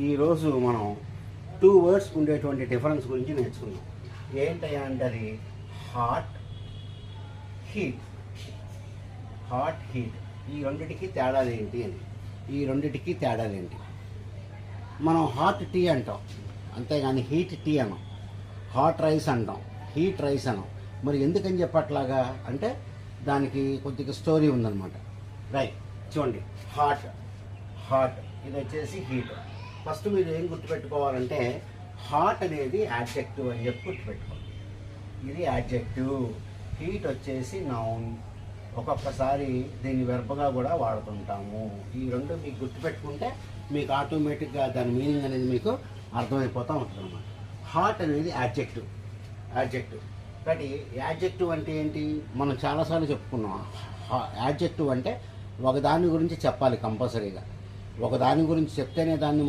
ఈరోజు మనం 2 వర్డ్స్ ఉండేటువంటి డిఫరెన్స్ గురించి నేర్చుకుందాం. ఏంటయ్యా అంటే అది హాట్ హీట్. హాట్ హీట్ ఈ రెండిటికి తేడాలు ఏంటి అని. ఈ రెండిటికి తేడాలు ఏంటి? మనం హాట్ టీ అంటాం, అంతేగాని హీట్ టీ అనం. హాట్ రైస్ అంటాం, హీట్ రైస్ అనం. మరి ఎందుకని చెప్పట్లాగా అంటే దానికి కొద్దిగా స్టోరీ ఉందన్నమాట. రైట్, చూడండి. హాట్ హాట్ ఇది వచ్చేసి హీట్. ఫస్ట్ మీరు ఏం గుర్తుపెట్టుకోవాలంటే హాట్ అనేది యాడ్జెక్టివ్ అని చెప్పి గుర్తుపెట్టుకోవాలి. ఇది యాడ్జెక్టివ్. హీట్ వచ్చేసి నౌన్. ఒక్కొక్కసారి దీన్ని వెర్బగా కూడా వాడుతుంటాము. ఈ రెండు మీకు గుర్తుపెట్టుకుంటే మీకు ఆటోమేటిక్గా దాని మీనింగ్ అనేది మీకు అర్థమైపోతూ ఉంటుంది అన్నమాట. హాట్ అనేది యాడ్జెక్టివ్. కాబట్టి యాడ్జెక్టివ్ అంటే ఏంటి? మనం చాలాసార్లు చెప్పుకున్నాం. యాడ్జెక్టివ్ అంటే ఒక దాని గురించి చెప్పాలి కంపల్సరీగా. ఒక దాని గురించి చెప్తేనే దాన్ని